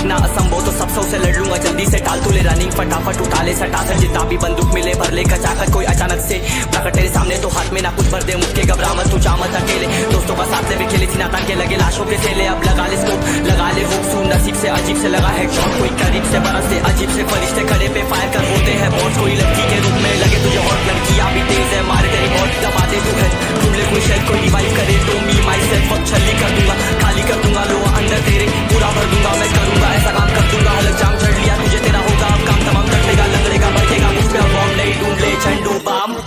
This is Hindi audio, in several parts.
देखना असंभव तो सब से लड़ लूंगा जल्दी से, टाल तू ले रनिंग फटाफट उठा ले सटासट, जितना भी बंदूक मिले भर ले खचाखच, कोई अचानक से प्रकट तेरे सामने तो हाथ में ना कुछ भर दे, मुक्के घबरा मत तू जामत अकेले, दोस्तों का साथ भी खेले थी नाता के लगे लाशों के सेले, अब लगा ले स्कोप लगा ले हुक, सुन नसीब से अजीब से लगा है शॉट, कोई करीब से बरस से अजीब से फरिश्ते खड़े पे फायर कर होते हैं बॉस, कोई लड़की के रूप में लगे तुझे हॉट, लड़कियां भी तेज है मारे तेरी बॉट, दबा दे तू है ढूंढ ले कोई शेल, कोई रिवाइव करे तो मी माई सेल्फ अब छली कर दूंगा, खाली कर दूंगा लो अंदर तेरे, पूरा भर दूंगा मैं करूंगा ऐसा काम कर दूंगा, हलक जाम चढ़ लिया तुझे तेरा होगा अब काम तमाम, कटेगा लंगड़ेगा बढ़ेगा मुझ पे बॉम्ब नहीं ढूंढ ले झंडू balm.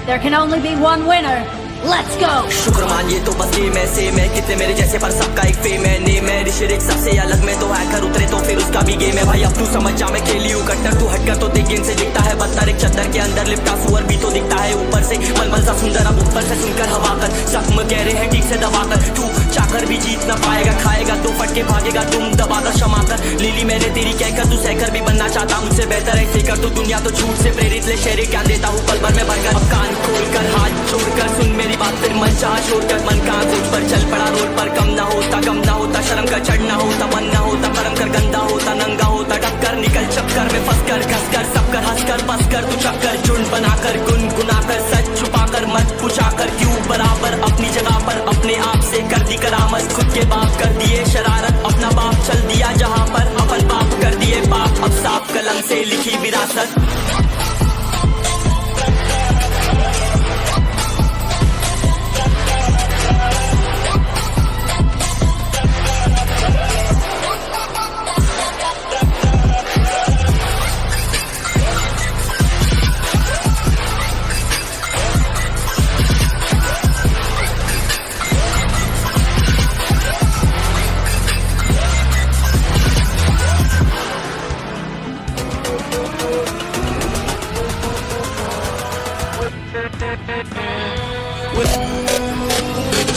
There can only be one winner. Let's go! शुक्र मानिए तो बस गेम ऐसे मैं कितने मेरे जैसे पर सबका एक फेम है नेम है, ऋषिरिक सबसे अलग में तो हैकर उतरे तो फिर उसका भी गेम है भाई, अब तू समझ जा मैं खेली हूँ कट्टर, तू हटकर तो देख गेम से दिखता है बदतर, एक चद्दर के अंदर लिपटा सुअर भी तो दिखता है ऊपर से मलमल सा सुंदर, अब ऊपर से सुनकर हवा कर जख्म कह रहे हैं ठीक से दबाकर, तू चाकर भी जीत ना पाएगा, खाएगा तो फटके भागेगा तुम दबाकर क्षमा कर, लीली मैंने तेरी कहकर तू सहकर भी बनना चाहता मुझसे बेहतर ऐसे कर, तू दुनिया तो झूठ से प्रेरित ले शेरे क्या देता हूँ पल भर में भरकर, अब कान खोलकर हाथ जोड़कर सुन मेरी बात फिर मन छोड़कर मन कहाँ सोच पर चल पड़ा रोड पर, कम ना होता शर्म का चढ़ना होता मन ना होता कर्म कर गंदा होता नंगा होता टक्कर निकल चक्कर में फंस कर घस कर सब कर हंस कर बस कर तू चक्कर झुंड बनाकर गुनगुनाकर सच छुपाकर मत पूछाकर क्यों बराबर अपनी जगह पर अपने आप से कर दी करामत, खुद के बाप कर दिए शरारत, अपना बाप चल दिया जहाँ पर अपन बाप कर दिए बाप, अब साफ कलम से लिखी विरासत।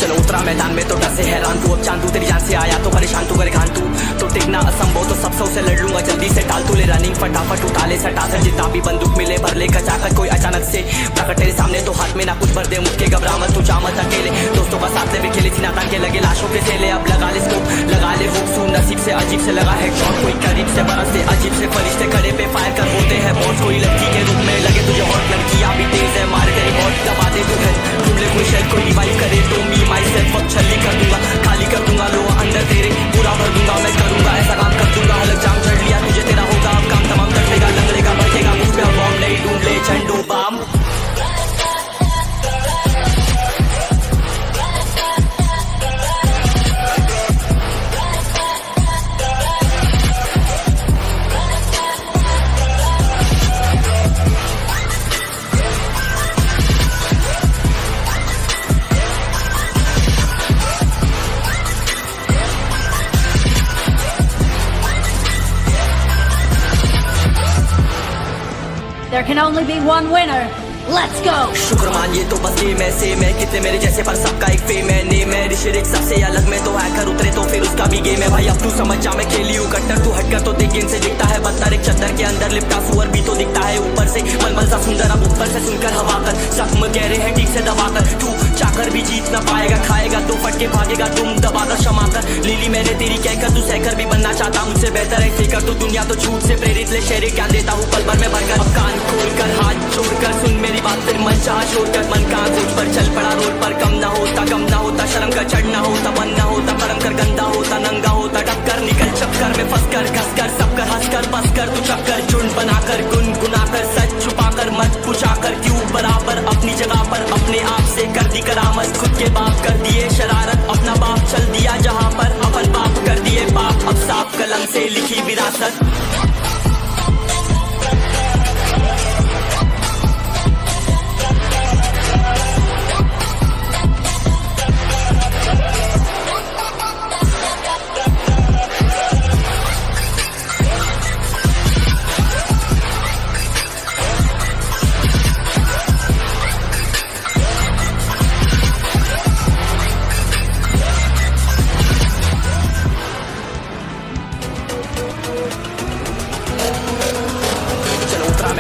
चलो उतरा मैदान में तो डर से हैरान तू, अब चांदू तेरी जान से आया तो परेशान तू करे खान तू टिकना असंभव तो सब से लड़ लूंगा जल्दी से, टाल तू ले रनिंग फटाफट उठा ले सटासट, जितना भी बंदूक मिले भर ले खचाखच, कोई अचानक से प्रकट तेरे सामने तो हाथ में ना कुछ भर दे, मुक्के घबरा मत तू जामत अकेले, दोस्तों का साथ भी खेली थी नाता के लगे लाशों के सेले, अब लगा ले स्कोप लगा ले हुक, सुन नसीब से अजीब से लगा है शॉट, कोई करीब से बरस से अजीब से फरिश्ते खड़े पे फायर कर होते हैं बॉस, कोई लड़की के रूप में लगे तुझे हॉट, लड़कियां भी तेज है मारे तेरी बॉट, दबा दे तू है ढूंढ ले कोई शेल, कोई रिवाइव करे तो मी माई सेल्फ अब छली कर दूंगा, खाली कर दूंगा लो अंदर तेरे, पूरा भर दूंगा मैं करूंगा ऐसा काम कर दूंगा, हलक जाम चढ़ लिया तुझे तेरा होगा अब काम तमाम, कटेगा लंगड़ेगा बढ़ेगा मुझ पे बॉम्ब नहीं ढूंढ ले झंडू balm. There can only be one winner. Let's go! शुक्र मानिए तो बस गेम ऐसे मैं कितने मेरे जैसे पर सबका एक फेम है नेम है, ऋषिरिक सबसे अलग में तो हैकर उतरे तो फिर उसका भी गेम है भाई, अब तू समझ जा मैं खेली हूँ कट्टर, तू हटकर तो देख गेम से दिखता है बदतर, एक चद्दर के अंदर लिपटा सुअर भी तो दिखता है ऊपर से मलमल सा सुंदर, अब ऊपर से सुनकर हवा कर जख्म कह रहे हैं ठीक से दबाकर, तू चाकर भी जीत ना पाएगा, खाएगा तो फटके भागेगा तुम दबाकर क्षमा कर, लीली मैंने तेरी कहकर तू सहकर भी बनना चाहता मुझसे बेहतर ऐसे कर, तू दुनिया तो झूठ से प्रेरित ले शेरे क्या देता हूँ पल भर में भरकर, अब कान खोलकर हाथ जोड़कर सुन मेरी बात फिर मन छोड़कर मन कहाँ सोच पर चल पड़ा रोड पर, कम ना होता शर्म का चढ़ना होता मन ना होता कर्म कर गंदा होता नंगा होता टक्कर निकल चक्कर में फंस कर घस कर सब कर हंस कर बस कर तू चक्कर झुंड बनाकर गुनगुनाकर सच छुपाकर मत पूछाकर क्यों बराबर अपनी जगह पर अपने आप से कर दी करामत, खुद के बाप कर दिए शरारत, अपना बाप चल दिया जहाँ पर अपन बाप कर दिए बाप, अब साफ कलम से लिखी विरासत।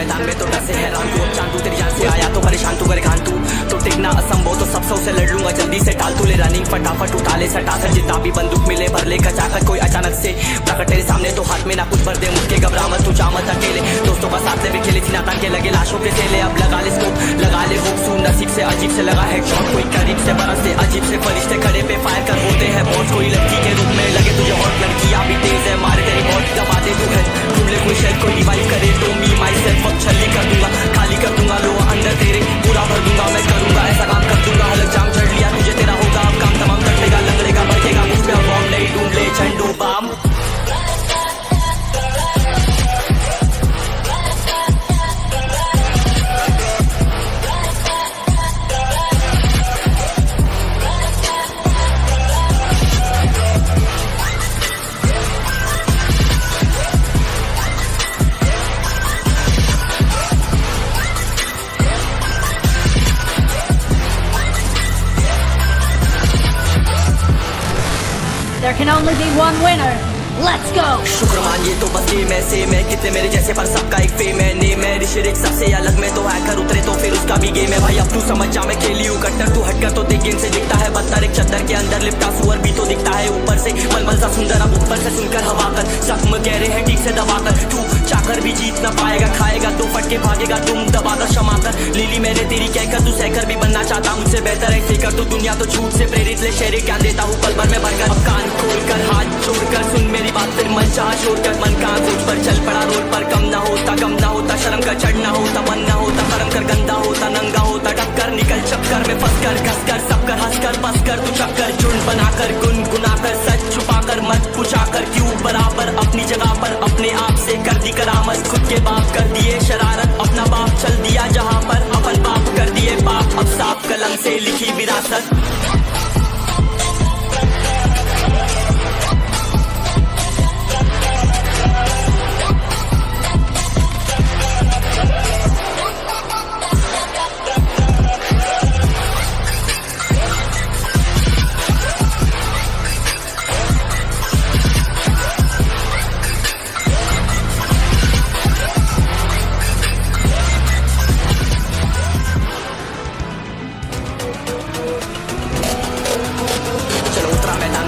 मैदान में तो डर से हैरान तू, अब चांदू तेरी जान से आया तो परेशान तू करे खान तू, तो टिकना असंभव तो सब से लड़ लूंगा जल्दी से टाल तू ले रनिंग फटाफट उठा ले सटा सर जितना भी बंदूक मिले भर ले कचाकर कोई अचानक से प्रकट तेरे सामने तो हाथ में ना कुछ भर दे मुझके घबरा मत तू जामत अकेले दोस्तों का साथ में खेली थी नाता के लगे लाशों के सेले अब लगा ले स्कोप लगा ले हुक सू नसीब से अजीब से लगा है शॉट कोई करीब से बरस से अजीब से फरिश्ते खड़े पे फायर कर होते हैं बहुत कोई लड़की के रूप में लगे तुझे हॉट लड़कियां भी तेज है मारे तेरी बहुत दबा दे तू है ढूंढ ले कोई शेयर कोई डिवाइड करे तो मी माई सेल्फ अब छली कर दूंगा खाली कर दूंगा लो अंदर तेरे पूरा भर दूंगा मैं करूंगा ऐसा काम कर दूंगा अलग जाम चढ़ लिया तुझे तेरा होगा अब काम तमाम कटेगा लंगड़ेगा भड़केगा मुझ पे अब बॉम्ब नहीं ढूंढ ले झंडू balm There can only be one winner. Let's go! शुक्र मानिए तो बस ये मैं सेम है कितने मेरे जैसे पर सबका एक फेम है नेम है ऋषिरिक सबसे अलग में तो हैकर उतरे तो फिर उसका भी गेम है भाई अब तू समझ जा मैं खेली हूँ कट्टर तू हटकर तो देख गेम से दिखता है बदतर एक चद्दर के अंदर लिपटा सुअर भी तो दिखता है ऊपर से मलमल सा सुंदर अब ऊपर से सुनकर हवा कर जख्म गहरे हैं ठीक से दबाकर तू चाकर भी जीत न पाएगा खाएगा तो फटके भागेगा तुम दबाकर क्षमाकर लीली मैंने तेरी कहकर तू सहकर भी बनना चाहता मुझसे बेहतर है फेकर तू दुनिया तो झूठ से प्रेरित ले शेरे क्या देता हूँ पल भर में भरकर अब कान खोलकर हाथ जोड़कर सुन मेरी बात फिर मन चाह छोड़कर मन का सोच पर चल पड़ा रोड पर कम ना होता शर्म का चढ़ना होता मन ना होता कर्म कर गंदा होता नंगा होता टक्कर निकल चक्कर में फंस कर घस कर सब कर हंस कर बस कर तू चक्कर झुंड बनाकर गुनगुनाकर सच छुपाकर मत पूछाकर क्यों बराबर अपनी जगह पर अपने आप से कर दी करामत खुद के बाप कर दिए शरारत अपना बाप चल दिया जहाँ पर अपन बाप कर दिए बाप अब साफ कलम से लिखी विरासत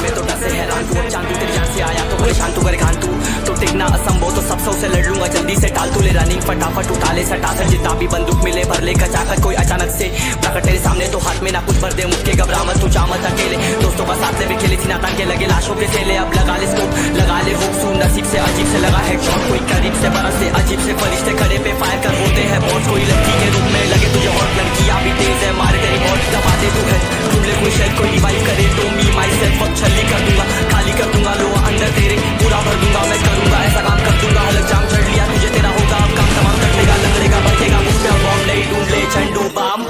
चांदू तेरी जान से आया तो परेशान तू करे खान तू तो टिकना असंभव तो सब से लड़ लूंगा जल्दी से टाल तू ले रनिंग फटाफट उठा ले सटा सर जितना भी बंदूक मिले भर ले कचाकर कोई अचानक से प्रकट तेरे सामने तो हाथ में ना कुछ भर दे मुझके घबरा मत तू जामत अकेले दोस्तों का साथ में खेली थी नाता के लगे लाशों के सेले अब लगा ले स्कोप लगा ले हुक सू नसीब से अजीब से लगा है शॉट कोई करीब से बरस से अजीब से फरिश्ते खड़े पे फायर कर होते हैं बहुत कोई लड़की के रूप में लगे तुझे हॉट लड़कियां भी तेज है मारे तेरी बहुत दबा दे तू है ढूंढ ले कोई शेयर कोई डिवाइड करे तो मी माई सेल्फ अब छली कर दूंगा खाली कर दूंगा लो अंदर तेरे पूरा भर दूंगा मैं करूंगा ऐसा काम कर दूंगा अलग जाम चढ़ लिया तुझे तेरा होगा अब काम तमाम कटेगा लंगड़ेगा भड़केगा मुझ पे अब बॉम्ब नहीं ढूंढ ले झंडू balm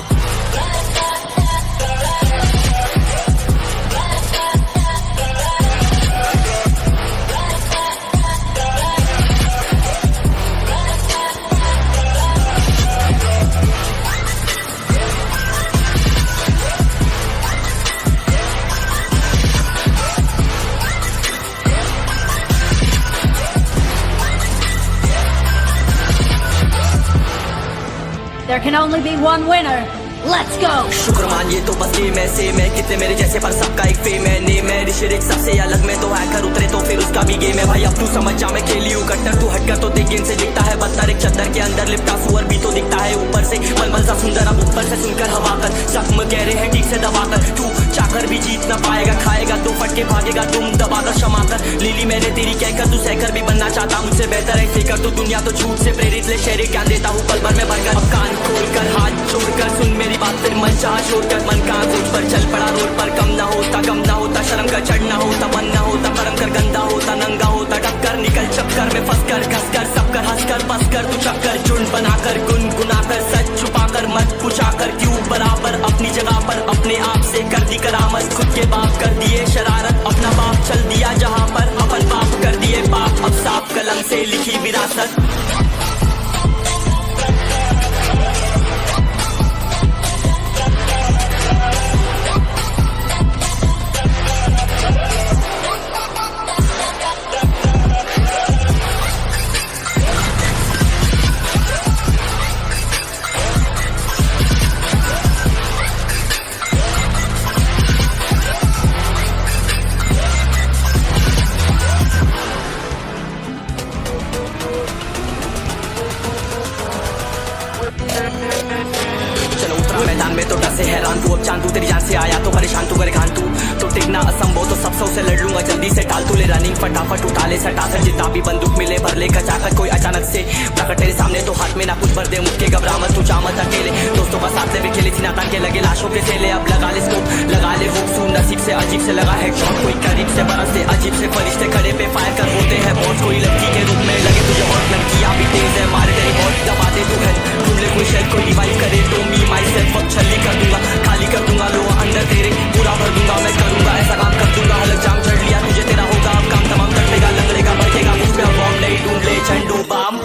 There can only be one winner. Let's go! शुक्र मानिए तो बस ये मैं सेम है कितने मेरे जैसे पर सबका एक फेम है नेम है ऋषिरिक सबसे अलग में तो हैकर उतरे तो फिर उसका भी गेम है भाई अब तू समझ जा मैं खेली हूँ कट्टर तू हटकर तो देख गेम से दिखता है बदतर एक चद्दर के अंदर लिपटा सुअर भी तो दिखता है ऊपर से मलमल सा सुंदर अब ऊपर से सुनकर हवा कर जख्म गहरे हैं ठीक से दबाकर तू चाकर भी जीत न पाएगा खाएगा तो फटके भागेगा तुम दबाकर क्षमा कर लीली मैंने तेरी कहकर तू सहकर भी बनना चाहता मुझसे बेहतर है फेकर तो दुनिया तो झूठ से प्रेरित ले शेरे क्या देता हूँ पल भर में भरकर अब कान खोलकर हाथ जोड़कर सुन मेरी बात फिर मन चाह छोड़कर मन का सोच पर चल पड़ा रोड पर कम ना होता शर्म का चढ़ना होता मन ना होता कर्म कर गंदा होता नंगा होता टक्कर निकल चक्कर में फंस कर घस कर सब कर हंस कर बस कर तू चक्कर झुंड बनाकर गुनगुनाकर सच छुपाकर मत पूछाकर क्यों बराबर अपनी जगह पर अपने आप से कर दी करामत खुद के बाप कर दिए शरारत अपना बाप चल दिया जहाँ पर अपन बाप कर दिए बाप अब साफ कलम से लिखी विरासत तो डर से हैरान तू, अब चांद तू तेरी जान से आया तो परेशान तू, करे खान तू तो टिकना असंभव, तो सब से लड़ लूंगा जल्दी से, टाल तू ले रनिंग फटाफट उठा ले सटासट, जितना भी बंदूक मिले भर ले खचाखच, कोई अचानक से प्रकट तेरे सामने तो हाथ में ना कुछ भर दे, मुझके घबरा मत तू चामत अकेले, दोस्तों का साथ भी खेले थी नातान के लगे लाशों के सेले, अब लगा ले स्कोप लगा ले हुक, सुन नसीब से अजीब से लगा हेडशॉट, कोई करीब से बरसते अजीब से फरिश्ते खड़े पे फायर कर होते हैं बॉस, कोई लड़की के रूप में लगे तुझे हॉट, लड़कियां भी तेज है मारे तेरी बॉट, दबा दे तू है ढूंढ ले कोई शेल, कोई रिवाइव करे तो मी माई सेल्फ अब छल्ली कर दूंगा, खाली कर दूंगा लो अंदर तेरे, पूरा भर दूंगा मैं करूंगा ऐसा काम कर दूंगा, हलक जाम चढ़ लिया तुझे तेरा होगा अब काम तमाम, तटेगा लंगड़ेगा बढ़ेगा मुझ पे बॉम्ब नहीं ढूंढ ले झंडू balm.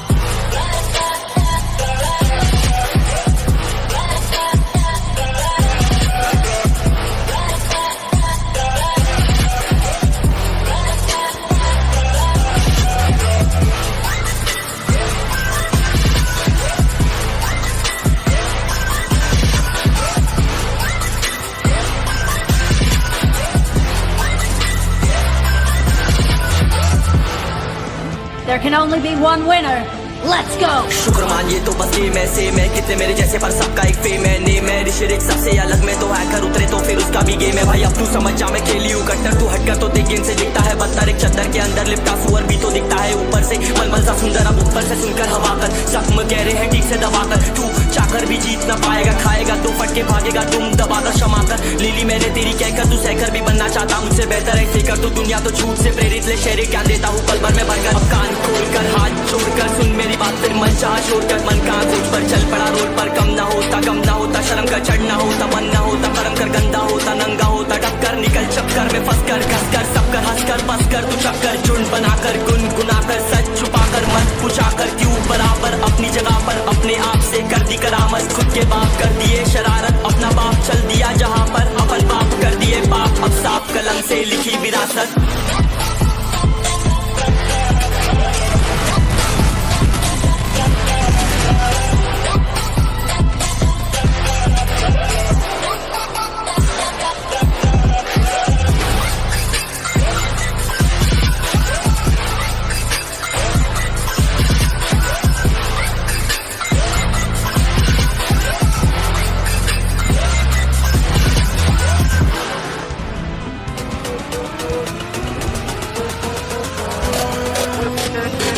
There can only be one winner. Let's go! शुक्र मानिए तो बस गेम ऐसे मैं कितने मेरे जैसे पर सबका एक फेम है, नेम है ऋषिरिक सबसे अलग में तो हैकर उतरे तो फिर उसका भी गेम है भाई, अब तू समझ जा मैं खेली हूँ कट्टर, तू हटकर तो देख गेम से दिखता है बदतर, एक चद्दर के अंदर लिपटा सुअर भी तो दिखता है ऊपर से मलमल सा सुंदर, अब ऊपर से सुनकर हवा कर जख्म कह रहे हैं ठीक से दबाकर, तू चाकर भी जीत ना पाएगा, खाएगा तो फटके भागेगा तुम दबाकर क्षमा कर, लीली मैंने तेरी कहकर तू सहकर भी बनना चाहता मुझसे बेहतर ऐसे कर, तू दुनिया तो झूठ से प्रेरित ले शेरे क्या देता हूँ पल भर में भरकर, अब कान खोलकर हाथ जोड़कर सुन मेरी बात, फिर मन चाह छोड़कर मन कहाँ सोच पर चल पड़ा रोड पर, कम ना होता शर्म का चढ़ना होता, मन ना होता कर्म कर गंदा होता, नंगा होता टक्कर निकल चक्कर में फंस कर घस कर सब कर हंस कर बस कर, तू चक्कर झुंड बनाकर गुनगुनाकर सच छुपाकर मत पूछाकर क्यों बराबर अपनी जगह पर, अपने आप से कर दी करामत, खुद के बाप कर दिए शरारत, अपना बाप चल दिया जहाँ पर अपन बाप कर दिए बाप, अब साफ कलम से लिखी विरासत।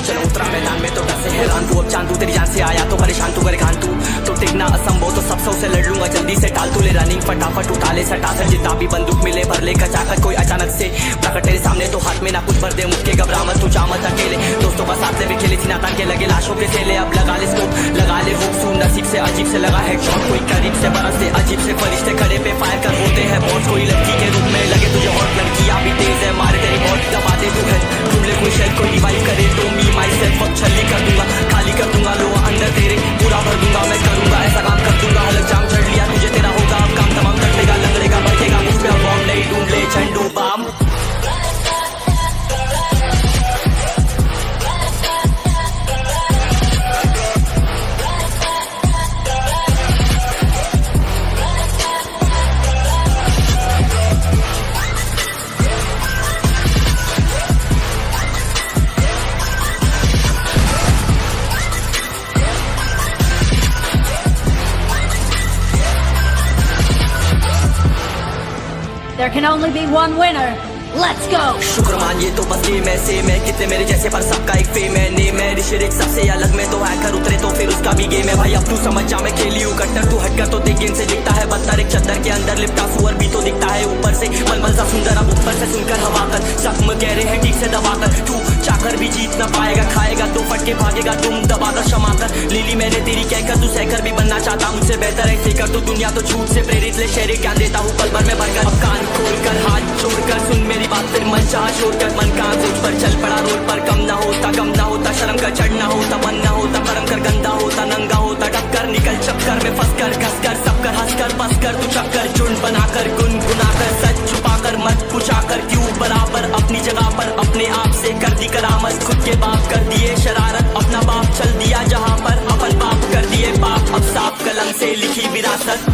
चलो उतरा मैदान में तो डर से हैरान तू, अब चांद तू तेरी जान से आया तो परेशान तू, करे खान तू तो टिकना असंभव, तो सब से लड़ लूंगा जल्दी से, टाल तू ले रनिंग फटाफट उठा ले सटासट, जितना भी बंदूक मिले भर ले खचाखच, कोई अचानक से प्रकट तेरे सामने तो हाथ में ना कुछ भर दे, मुझके घबरा मत तू चामत अकेले, दोस्तों का साथ भी खेली थी नातान के लगे लाशों के सेले, अब लगा ले स्कोप लगा ले हुक, सुन नसीब से अजीब से लगा हेडशॉट, कोई करीब से बरसते अजीब से फरिश्ते खड़े पे फायर कर होते हैं बॉस, कोई लड़की के रूप में लगे तुझे हॉट, लड़कियां भी तेज है मारे तेरी बॉट, दबा दे तू है ढूंढ ले कोई शेल, कोई रिवाइव करे तो मी माई सेल्फ अब छल्ली कर दूंगा, खाली कर दूंगा लो अंदर तेरे, पूरा भर दूंगा मैं करूंगा ऐसा काम कर दूंगा, हलक जाम चढ़ लिया तुझे तेरा होगा अब काम तमाम, तटेगा लंगड़ेगा बढ़ेगा मुझ पे बॉम्ब नहीं ढूंढ ले झंडू balm. There can only be one winner. Let's go! शुक्र मानिए तो बस गेम ऐसे मैं कितने मेरे जैसे पर सबका एक फेम है, नेम है ऋषिरिक सबसे अलग में तो हैकर उतरे तो फिर उसका भी गेम है भाई, अब तू समझ जा मैं खेली हूँ कट्टर, तू हटकर तो देख गेम से दिखता है बदतर, एक चद्दर के अंदर लिपटा सुअर भी तो दिखता है ऊपर से मलमल सा सुंदर, अब ऊपर से सुनकर हवा कर जख्म कह रहे हैं ठीक से दबाकर, तू चाकर भी जीत ना पाएगा, खाएगा तो फटके भागेगा तुम दबाकर क्षमा कर, लीली मैंने तेरी कहकर तू सहकर भी बनना चाहता मुझसे बेहतर ऐसे कर, तू दुनिया तो झूठ से प्रेरित ले शेरे क्या देता हूँ पल भर में भरकर, अब कान खोलकर हाथ जोड़कर सुन मेरी बात, फिर मन चाह छोड़कर मन कहाँ सोच पर चल पड़ा रोड पर, कम ना होता शर्म का चढ़ना होता, मन ना होता कर्म कर गंदा होता, नंगा होता टक्कर निकल चक्कर में फंस कर घस कर सब कर हंस कर बस कर, तू चक्कर झुंड बनाकर गुनगुनाकर सच छुपाकर मत पूछाकर क्यों बराबर अपनी जगह पर, अपने आप से कर दी करामत, खुद के बाप कर दिए शरारत, अपना बाप चल दिया जहाँ पर अपन बाप कर दिए बाप, अब साफ कलम से लिखी विरासत।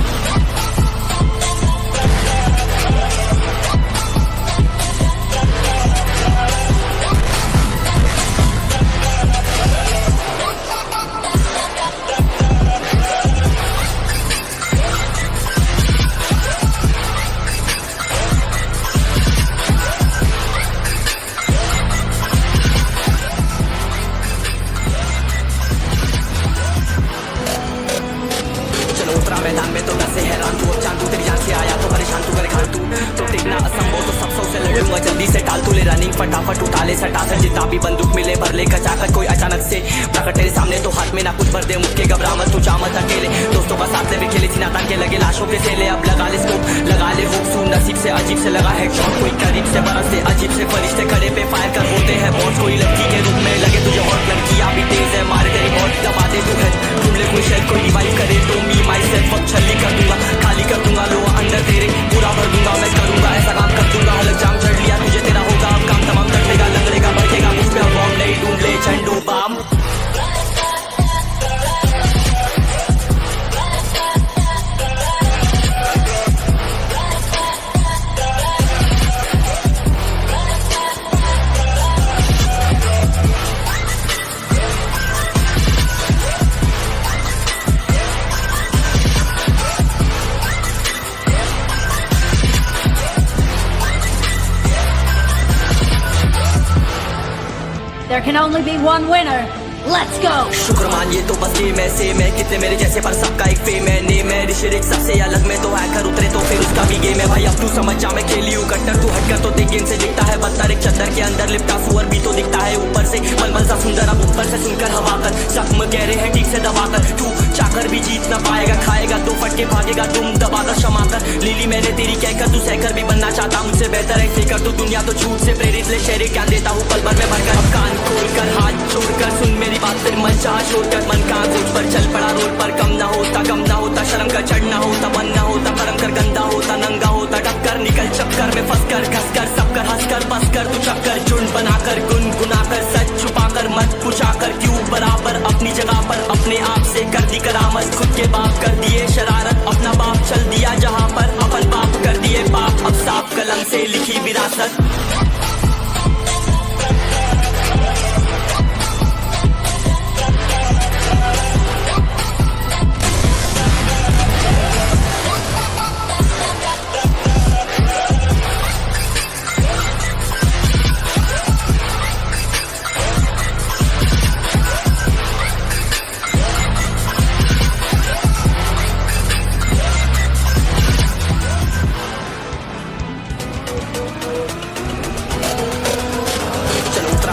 खान तू तो टिकना असंभव तो सब सौ से लड़ूंगा जल्दी से टाल तू ले रनिंग फटाफट उठा ले सटा से जितना भी बंदूक मिले भर ले कचाकर कोई अचानक से प्रकट तेरे सामने तो हाथ में ना कुछ भर दे मुक्के घबरा मत तू जा मत अकेले दोस्तों का साथ ले भी खेले थी नाता के लगे लाशों के सेले अब लगा ले स्कोप लगा ले होप सू नसीब से अजीब से लगा हेडशॉट कोई करीब से बरस से अजीब से फरिश्ते खड़े पे फायर कर होते हैं बहुत कोई लड़की के रूप में लगे तुझे और लड़कियां भी तेज है मारे तेरी मौत दबा दे तू है ढूंढ ले कोई शेर कोई रिवाइव करे तो मी माई सेल्फ अब छल्ली कर दूंगा खाली कर दूंगा लो अंदर तेरे पूरा भर दूंगा मैं करूंगा ऐसा काम कर दूंगा अलग जाम चढ़ लिया तुझे तेरा होगा अब काम तमाम तड़पेगा लंगड़ेगा भड़केगा मुझ पे अब बॉम्ब नहीं ढूंढ ले झंडू balm There can only be one winner. Let's go! शुक्र मानिए तो बस ये मैं से मैं कितने मेरे जैसे पर सबका एक फेम है नेम है ऋषिरिक सबसे अलग में तो हैकर उतरे तो फिर उसका भी गेम है भाई अब तू समझ जा मैं खेली हूँ कट्टर तू हटकर तो देख गेम से दिखता है बदतर एक चद्दर के अंदर लिपटा सुअर भी तो दिखता है ऊपर से मलमल सा सुंदर अब ऊपर से सुनकर हवा कर जख्म कह रहे हैं ठीक से दबाकर तू चाकर भी जीत ना पाएगा खाएगा दो फटके भागेगा तुम दबाकर क्षमा कर लीली मैंने तेरी कहकर तू सहकर भी बनना चाहता मुझसे बेहतर है फेकर तो दुनिया तो झूठ से प्रेरित ले शेरे क्या देता हूँ पल भर में भरकर अब कान खोलकर हाथ छोड़कर सुन मेरी बात फिर मन चाह छोड़कर मन का खोज पर चल पड़ा रोड पर कम ना होता शर्म का चढ़ना होता मन ना होता कर्म कर गंदा होता नंगा होता टक्कर निकल चक्कर में फंस कर घस कर सब कर हंस कर बस कर तू चक्कर झुंड बनाकर गुनगुनाकर सच छुपाकर मत पूछाकर क्यों बराबर अपनी जगह पर अपने आप से कर दी करामत खुद के बाप कर दिए शरारत अपना बाप चल दिया जहाँ पर अपन बाप कर दिए बाप अब साफ कलम से लिखी विरासत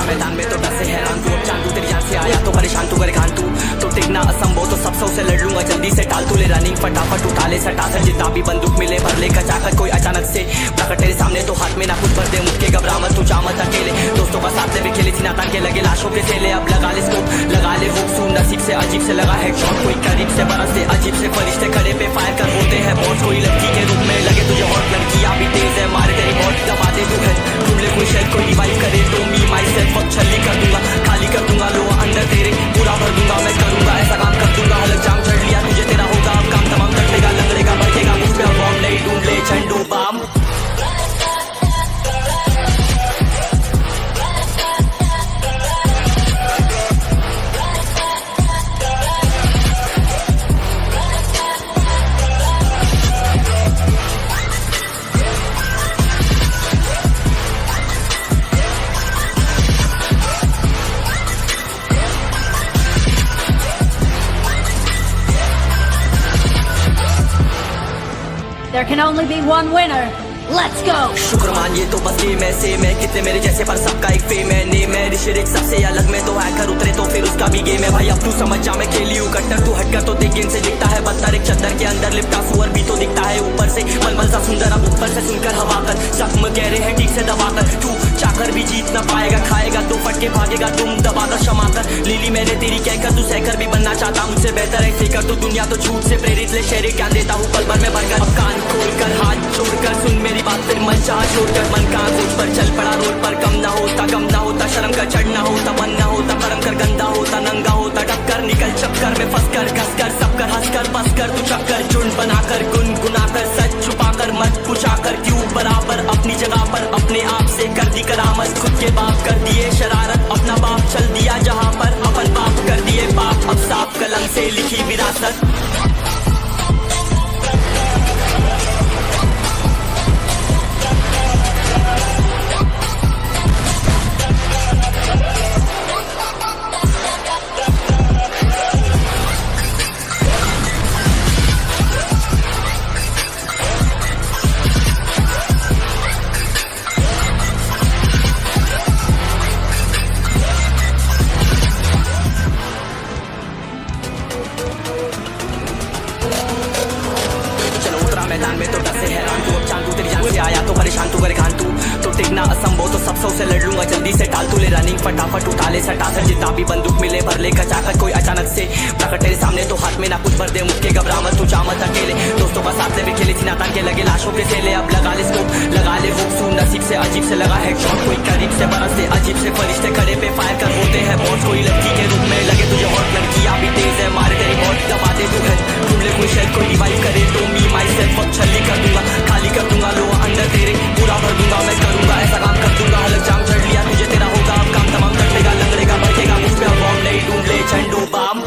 मैदान में तो डर से हैरान तू अब चांदू तेरी जान से आया तो परेशान तू करे खान तू तो टिकना असंभव तो सब सौ से लड़ लूंगा जल्दी से टाल तू ले रनिंग फटाफट उठा ले सटा से जितना भी बंदूक मिले भर ले कचाकर कोई अचानक से प्रकट तेरे सामने तो हाथ में ना कुछ भर दे मुक्के घबरा मत तू जा मत अकेले दोस्तों का साथ ले भी खेली थी नाता के लगे लाशों के सेले अब लगा ले स्कोप लगा ले होप सू नसीब से अजीब से लगा हेडशॉट कोई करीब से बरस से अजीब से फरिश्ते खड़े पे फायर कर होते हैं बहुत कोई लड़की के रूप में लगे तुझे और लड़कियां भी तेज है मारे तेरी मौत दबा दे तू है ढूंढ ले कोई शेर कोई रिवाइव करे तो मी माई सेल्फ अब छल्ली कर दूंगा खाली कर दूंगा लो अंदर तेरे पूरा भर दूंगा मैं करूंगा ऐसा काम कर दूंगा अलग जाम चढ़ लिया तुझे तेरा होगा अब काम तमाम तड़पेगा लंगड़ेगा भड़केगा मुझ पे अब बॉम्ब नहीं ढूंढ ले झंडू balm There can only be one winner. Let's go! शुक्र मानिए तो बस ये मैं से मैं कितने मेरे जैसे पर सबका एक फेम है नेम है ऋषिरिक सबसे अलग में तो हैकर उतरे तो फिर उसका भी गेम है भाई अब तू समझ जा मैं खेली हूँ कट्टर तू हटकर तो देख गेम से दिखता है बदतर एक चद्दर के अंदर लिपटा सुअर भी तो दिखता है ऊपर से मलमल सा सुंदर अब ऊपर से सुनकर हवा कर जख्म कह रहे हैं ठीक से दबाकर तू चाकर भी जीत ना पाएगा खाएगा तो फटके भागेगा तुम दबाकर क्षमा कर लीली मैंने तेरी कहकर तू सहकर भी बनना चाहता मुझसे बेहतर है फेकर तो दुनिया तो झूठ से प्रेरित ले शेरे क्या देता हूँ पल भर में भरकर अब कान खोलकर हाथ छोड़कर सुन मेरी बात फिर मन चाह छोड़कर मन का खोज पर चल पड़ा रोड पर कम ना होता शर्म का चढ़ना होता मन ना होता कर्म कर गंदा होता नंगा होता टक्कर निकल चक्कर में फंस कर घस कर सब कर हंस कर बस कर तू चक्कर झुंड बनाकर गुनगुनाकर सच छुपाकर मत पूछाकर क्यों बराबर अपनी जगह पर अपने आप से कर दी करामत खुद के बाप कर दिए शरारत अपना बाप चल दिया जहाँ पर अपन बाप कर दिए बाप अब साफ कलम से लिखी विरासत देखना असंभव तो सबसे उसे लड़ लूंगा जल्दी से टाल तू ले रनिंग फटाफट उठा ले सटा सर जितना भी बंदूक मिले भर ले कचाकर कोई अचानक से प्रकट तेरे सामने तो हाथ में ना कुछ भर दे मुक्के घबरा मत तू जा मत अकेले दोस्तों का साथ ले भी खेली थी नाता के लगे लाशों के सेले अब लगा ले स्कोप लगा ले हुक सू नसीब से अजीब से लगा हेडशॉट कोई करीब से बरस से अजीब से फरिश्ते खड़े पे फायर कर होते हैं बहुत कोई लड़की के रूप में लगे तुझे हॉट लड़कियां भी तेज है मारे तेरी बहुत दबा दे तू है ढूंढ ले कोई शेयर कोई रिवाइव करे तो मी माई सेल्फ अब छली कर दूंगा खाली कर दूंगा लो अंदर तेरे पूरा भर दूंगा मैं करूंगा ऐसा काम कर दूंगा अलग जाम चढ़ लिया तुझे तेरा होगा अब काम तमाम कटेगा लंगड़ेगा भड़केगा मुझ पे अब बॉम्ब नहीं ढूंढ ले झंडू balm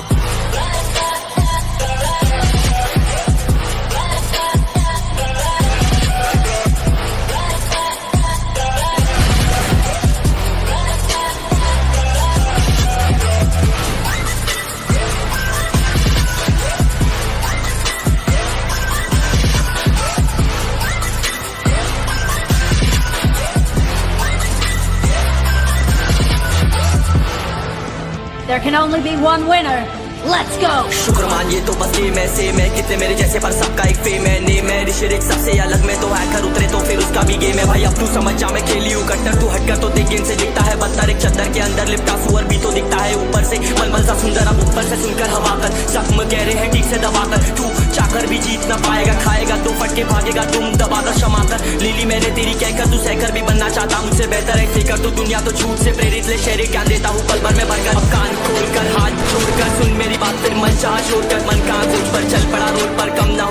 There can only be one winner. Let's go! शुक्र मानिए तो बस ये मैं से मैं कितने मेरे जैसे पर सबका एक फेम है नेम है ऋषिरिक सबसे अलग में तो हैकर उतरे तो फिर उसका भी गेम है भाई अब तू समझ जा मैं खेली हूँ कट्टर तू हटकर तो देख गेम से दिखता है बदतर एक चद्दर के अंदर लिपटा सुअर भी तो दिखता है ऊपर से मलमल सा सुंदर अब ऊपर से सुनकर हवा कर जख्म गहरे हैं ठीक से दबाकर तू चाकर भी जीत ना पाएगा खाएगा तो फटके भागेगा तुम दबाकर क्षमाकर लीली मैंने तेरी कहकर तू सहकर भी बनना चाहता मुझसे बेहतर है सीकर तू दुनिया तो झूठ से प्रेरित ले शेरे ज्ञान देता हूँ पल भर में भरकर अब कान खोलकर हाथ जोड़कर सुन मेरी बात फिर मन चाह छोड़कर मन का खोज पर चल पड़ा रोड पर कम ना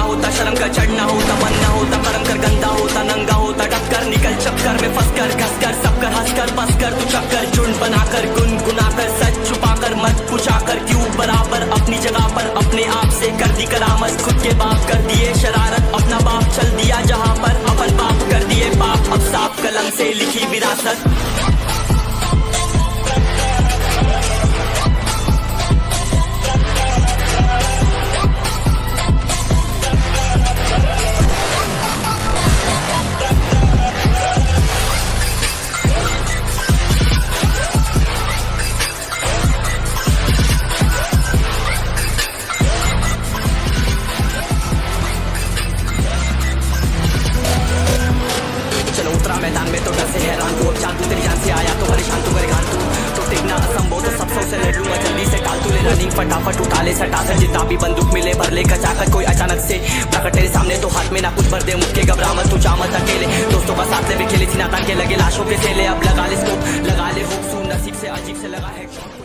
होता शर्म का चढ़ना होता मन ना होता कर्म कर गंदा होता नंगा होता टक्कर निकल चक्कर में फंस कर घस कर सब कर हंस कर बस कर तू चक्कर झुंड बनाकर गुनगुनाकर सच छुपाकर मत पूछाकर क्यों बराबर अपनी जगह पर अपने आप से कर दी करामत खुद के बाप कर दिए शरारत अपना बाप चल दिया जहाँ पर अपन बाप कर दिए बाप अब साफ कलम से लिखी विरासत मैदान में तो डर से हैरान तू अब चांद तू तेरी जान से आया तो परेशान तू परेशान तू टिकना असंभव तो सबसे उसे लड़ लूंगा जल्दी से टाल तू ले रनिंग फटाफट उठा ले सटा सर जितना भी बंदूक मिले भर ले कचाकर कोई अचानक से प्रकट तेरे सामने तो हाथ में ना कुछ भर दे मुक्के घबरा मत तू जा मत अकेले दोस्तों का साथ ले भी खेली थी नाता के लगे लाशों के सेले अब लगा ले स्कोप लगा ले हुक सू नसीब से अजीब से लगा हेडशॉट